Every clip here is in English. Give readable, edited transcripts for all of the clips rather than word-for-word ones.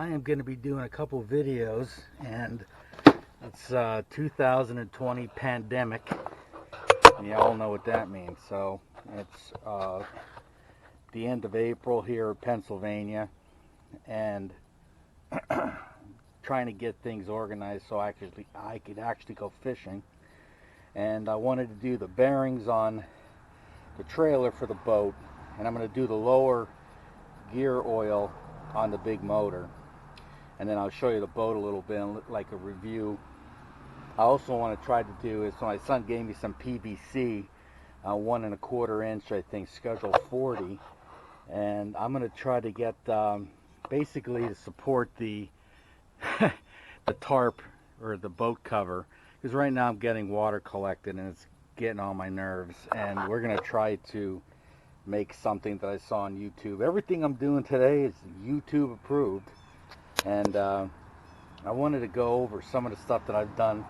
I am going to be doing a couple videos, and it's 2020 pandemic, and you all know what that means. So it's the end of April here in Pennsylvania, and trying to get things organized so I could actually go fishing. And I wanted to do the bearings on the trailer for the boat, and I'm going to do the lower gear oil on the big motor, and then I'll show you the boat a little bit, like a review. I also want to try to do is, so my son gave me some PVC, 1¼ inch, I think, schedule 40, and I'm going to try to get basically to support the the tarp or the boat cover, because right now I'm getting water collected and it's getting on my nerves, and we're going to try to make something that I saw on YouTube. Everything I'm doing today is YouTube approved, and I wanted to go over some of the stuff that I've done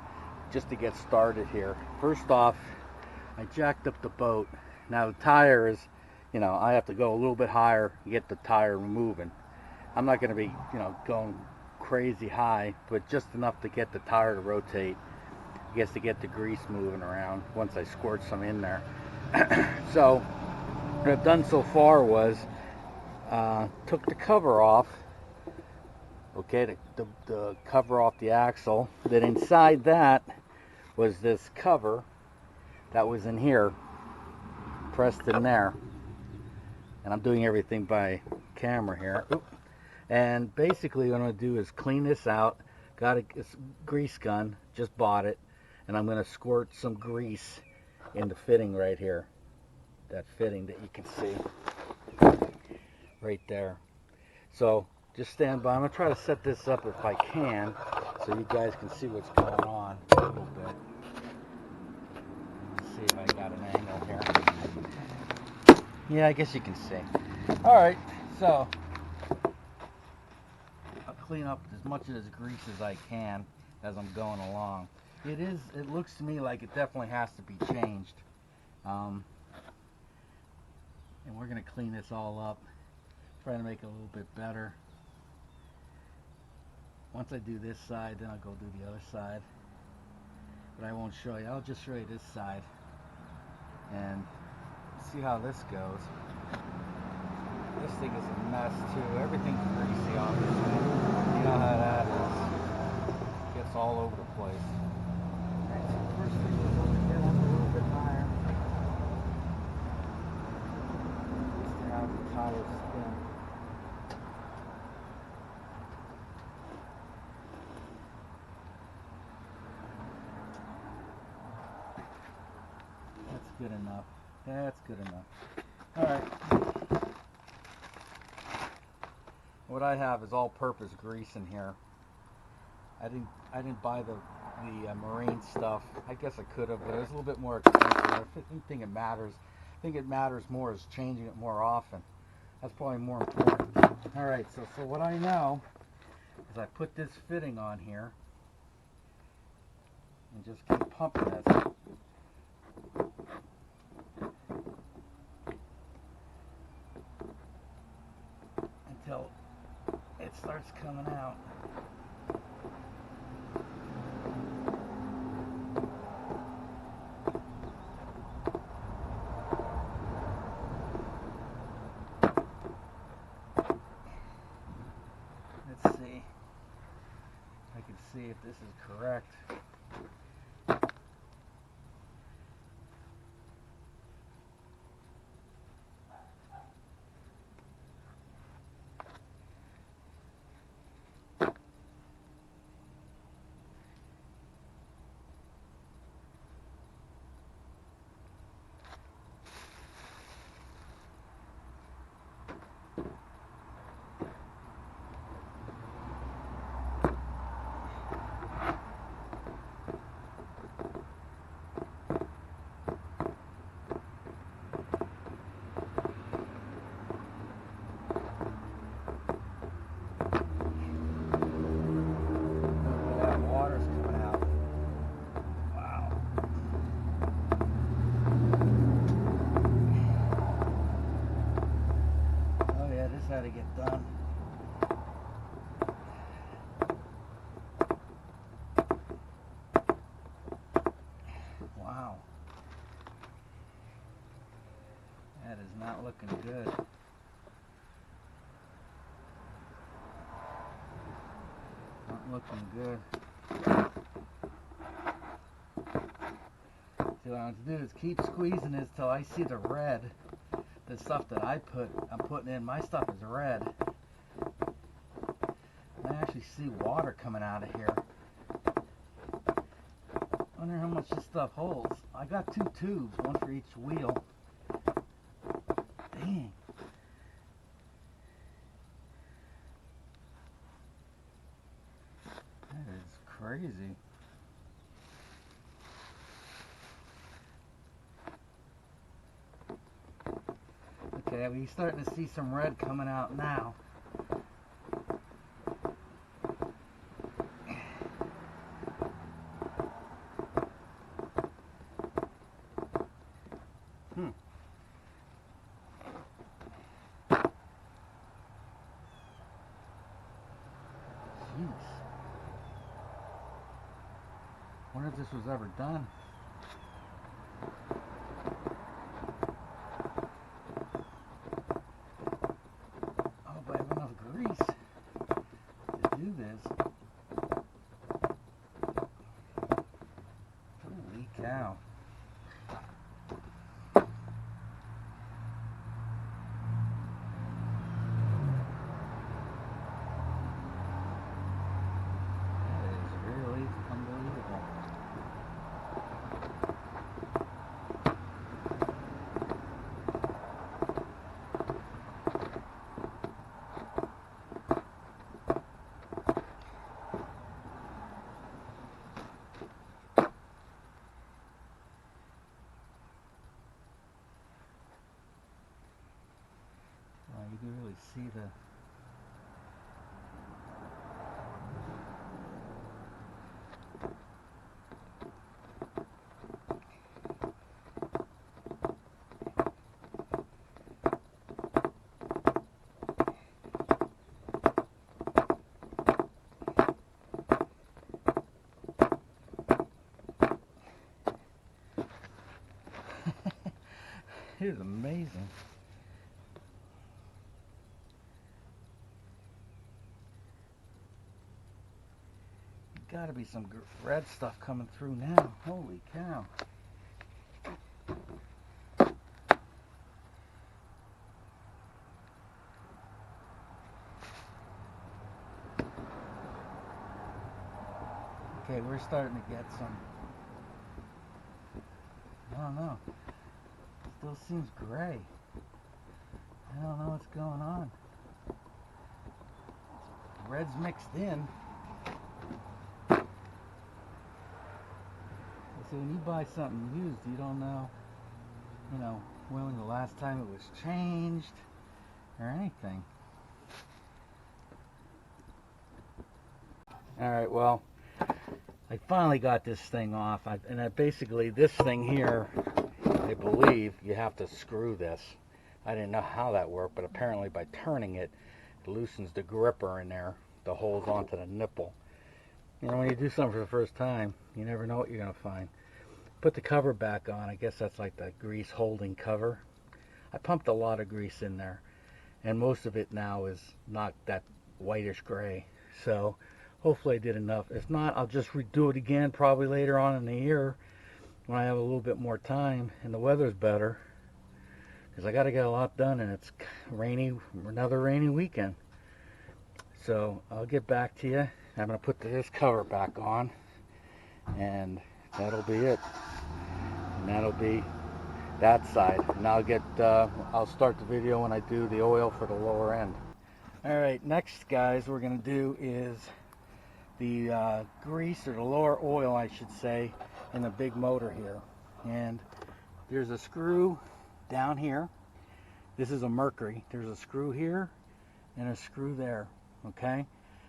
just to get started here. First off, I jacked up the boat. Now the tire is, I have to go a little bit higher to get the tire moving. I'm not going to be, going crazy high, but just enough to get the tire to rotate. I guess to get the grease moving around once I squirt some in there. So what I've done so far was took the cover off, okay, the cover off the axle. Then inside that was this cover that was in here, pressed in there, and I'm doing everything by camera here. Oop. And basically what I'm going to do is clean this out. Got a grease gun, just bought it, and I'm going to squirt some grease in the fitting right here, that fitting that you can see right there. So just stand by. I'm going to try to set this up if I can, so you guys can see what's going on a little bit. Let's see if I got an angle here. Yeah, I guess you can see. Alright, so I'll clean up as much of this grease as I can as I'm going along. It looks to me like it definitely has to be changed. And we're going to clean this all up, try to make it a little bit better. Once I do this side, then I'll go do the other side. But I won't show you. I'll just show you this side and see how this goes. This thing is a mess too. Everything's greasy on this thing. You know how that is. It gets all over the place. Alright, so first thing is we'll get up a little bit higher. Just to have the tire spin. That's good enough. That's good enough. Alright. What I have is all-purpose grease in here. I didn't buy the marine stuff. I guess I could have, but it was a little bit more expensive. I didn't think it matters. I think it matters more is changing it more often. That's probably more important. Alright, so what I know is I put this fitting on here and just keep pumping this until it starts coming out. Let's see. I can see if this is correct. not looking good. Not looking good. So what I'm going to do is keep squeezing this till I see the red. The stuff that I'm putting in, my stuff is red. I actually see water coming out of here. I wonder how much this stuff holds. I got 2 tubes, one for each wheel. Dang. That is crazy. Okay, we're starting to see some red coming out now. Jeez. Wonder if this was ever done. Oh, but I have enough grease to do this. Holy cow. You can really see the it is amazing. Gotta be some red stuff coming through now. Holy cow. Okay, we're starting to get some, I don't know, still seems gray. I don't know what's going on. Red's mixed in. So when you buy something used, you don't know, when the last time it was changed or anything. Alright, well, I finally got this thing off. Basically, this thing here, I believe you have to screw this. I didn't know how that worked, but apparently by turning it, it loosens the gripper in there that holds onto the nipple. When you do something for the first time, you never know what you're going to find. Put the cover back on. I guess that's like the grease holding cover. I pumped a lot of grease in there, and most of it now is not that whitish gray. So hopefully I did enough. If not, I'll just redo it again probably later on in the year when I have a little bit more time and the weather's better, because I got to get a lot done, and it's rainy, another rainy weekend. So I'll get back to you. I'm going to put this cover back on, and that'll be it. And that'll be that side. And I'll start the video when I do the oil for the lower end. Alright, next guys, we're going to do is the grease, or the lower oil I should say, in the big motor here. And there's a screw down here. This is a Mercury. There's a screw here and a screw there. Okay?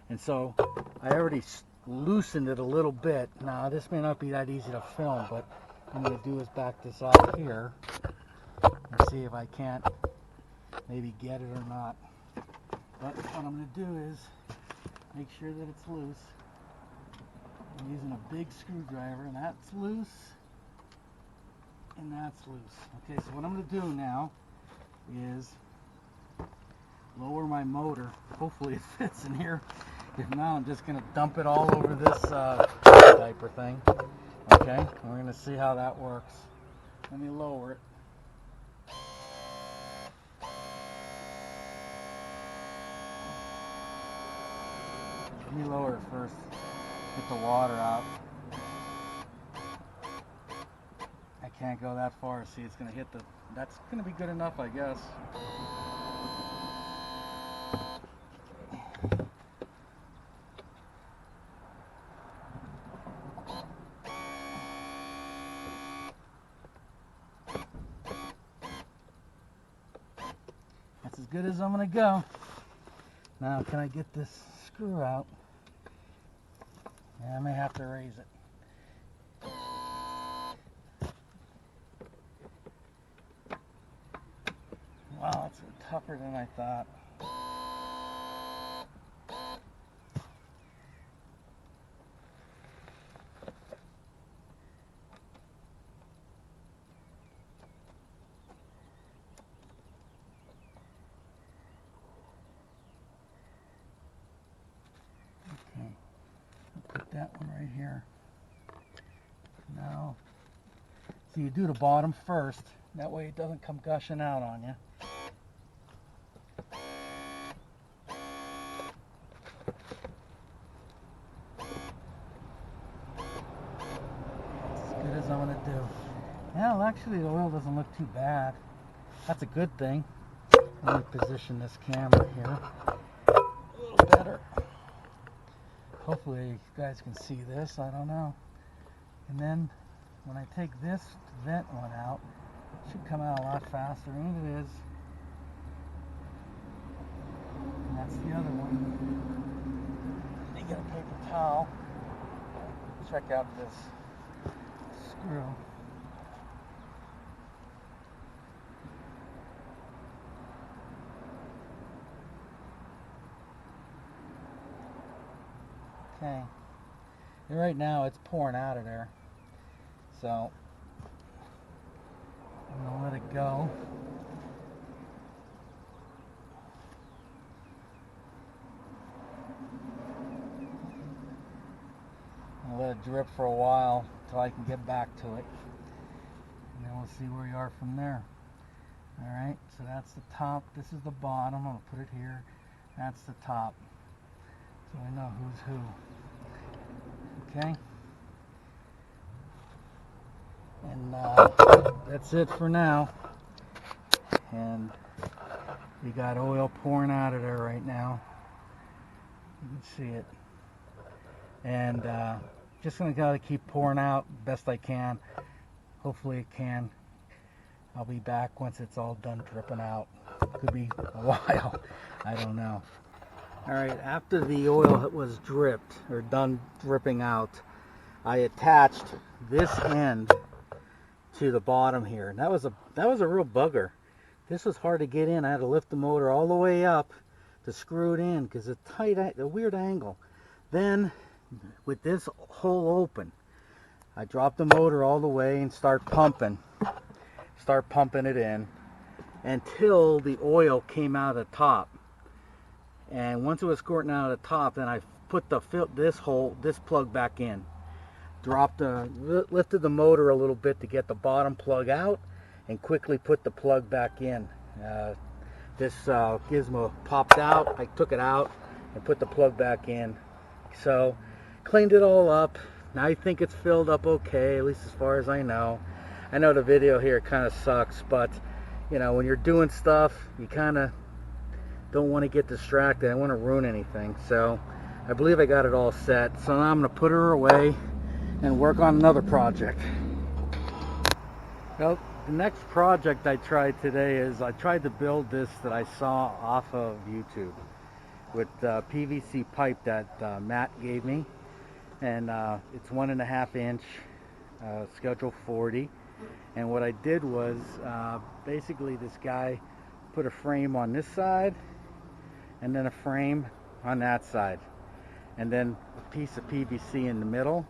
And so I already loosened it a little bit. Now this may not be that easy to film, but what I'm going to do is back this off here and see if I can't maybe get it or not. But what I'm going to do is make sure that it's loose. I'm using a big screwdriver, and that's loose, and that's loose. Okay, so what I'm going to do now is lower my motor. Hopefully it fits in here. If not, I'm just going to dump it all over this diaper thing. Okay, we're going to see how that works. Let me lower it. Let me lower it first. Get the water out. I can't go that far. See, it's going to hit the... That's going to be good enough, I guess. That's as good as I'm going to go. Now, can I get this screw out? Yeah, I may have to raise it. Wow, it's tougher than I thought. Okay, I'll put that one right here. Now, so you do the bottom first. That way it doesn't come gushing out on you. As good as I'm going to do. Well, actually the oil doesn't look too bad. That's a good thing. Let me position this camera here a little better. Hopefully you guys can see this, I don't know. And then when I take this vent one out, it should come out a lot faster, and it is. And that's the other one. Let me get a paper towel. Check out this screw. Okay. And right now it's pouring out of there. So I'm going to let it go. I'll let it drip for a while until I can get back to it. And then we'll see where we are from there. Alright, so that's the top. This is the bottom. I'm going to put it here. That's the top. So I know who's who. Okay? And that's it for now. And we got oil pouring out of there right now. You can see it. And just gonna gotta keep pouring out best I can. Hopefully it can. I'll be back once it's all done dripping out. Could be a while. I don't know. Alright, after the oil was dripped or done dripping out, I attached this end to the bottom here. And that was a real bugger. This was hard to get in. I had to lift the motor all the way up to screw it in because it's a weird angle. Then with this hole open, I dropped the motor all the way and start pumping it in until the oil came out of the top. And once it was squirting out of the top, then I put this plug back in. Lifted the motor a little bit to get the bottom plug out and quickly put the plug back in. This gizmo popped out. I took it out and put the plug back in. So cleaned it all up. Now I think it's filled up okay, at least as far as I know. I know the video here kind of sucks, but you know, when you're doing stuff, you kind of don't want to get distracted. I don't want to ruin anything. So I believe I got it all set. So now I'm going to put her away and work on another project. Well, the next project I tried today is I tried to build this that I saw off of YouTube with PVC pipe that Matt gave me, and it's 1.5 inch, schedule 40. And what I did was basically this guy put a frame on this side and then a frame on that side, and then a piece of PVC in the middle.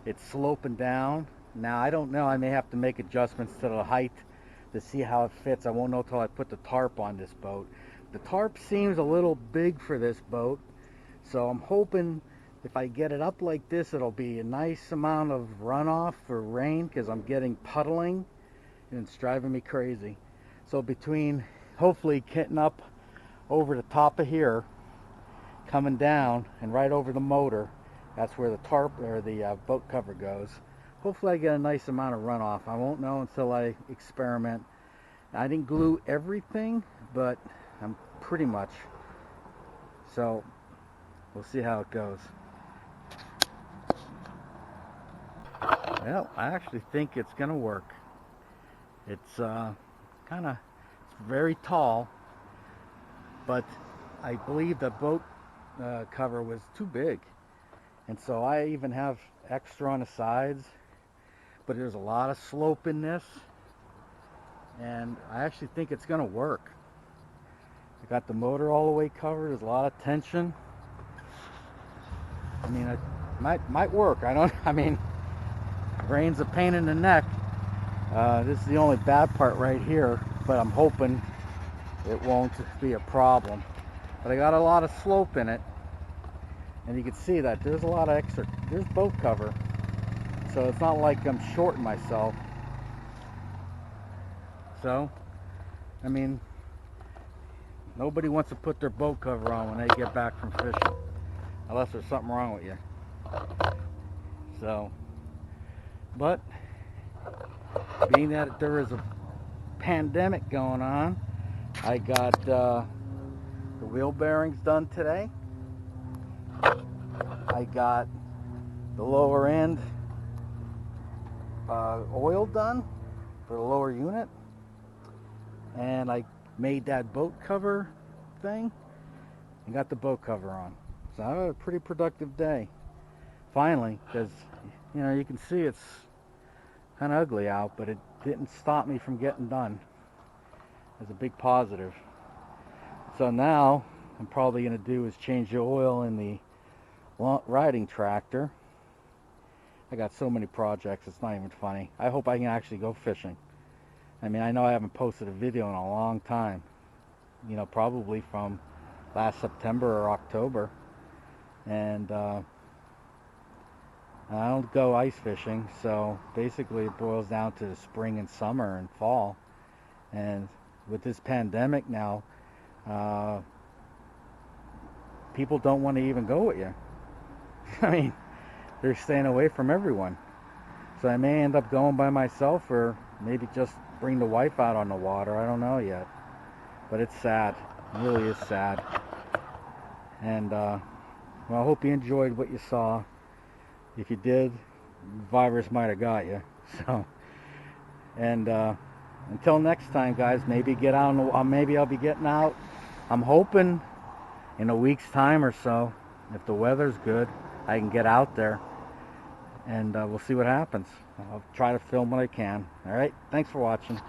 It's sloping down. Now I don't know, I may have to make adjustments to the height to see how it fits. I won't know till I put the tarp on this boat. The tarp seems a little big for this boat, so I'm hoping if I get it up like this, it'll be a nice amount of runoff for rain, because I'm getting puddling and it's driving me crazy. So between hopefully getting up over the top of here, coming down and right over the motor, that's where the tarp or the boat cover goes. Hopefully I get a nice amount of runoff. I won't know until I experiment. I didn't glue everything, but I'm pretty much. So we'll see how it goes. Well, I actually think it's gonna work. It's it's very tall, but I believe the boat cover was too big, and so I even have extra on the sides, but there's a lot of slope in this, and I actually think it's gonna work. I got the motor all the way covered. There's a lot of tension. I mean, it might work. I mean, rain's a pain in the neck. This is the only bad part right here, but I'm hoping it won't be a problem. But I got a lot of slope in it, and you can see that there's a lot of extra. There's boat cover, so it's not like I'm shorting myself. So, I mean, nobody wants to put their boat cover on when they get back from fishing, unless there's something wrong with you. So, but being that there is a pandemic going on, I got the wheel bearings done today. I got the lower end oil done for the lower unit, and I made that boat cover thing and got the boat cover on. So I had a pretty productive day finally, because you know, you can see it's kind of ugly out, but it didn't stop me from getting done. It's a big positive. So now I'm probably going to do is change the oil in the riding tractor. I got so many projects, it's not even funny. I hope I can actually go fishing. I mean, I know I haven't posted a video in a long time, you know, probably from last September or October, and I don't go ice fishing, so basically it boils down to the spring and summer and fall. And with this pandemic now, people don't want to even go with you. I mean, they're staying away from everyone. So I may end up going by myself, or maybe just bring the wife out on the water. I don't know yet. But it's sad. It really is sad. And well, I hope you enjoyed what you saw. If you did, the virus might have got you. So, and until next time, guys, maybe get out. Maybe I'll be getting out. I'm hoping in a week's time or so, if the weather's good, I can get out there, and we'll see what happens. I'll try to film what I can. All right, thanks for watching.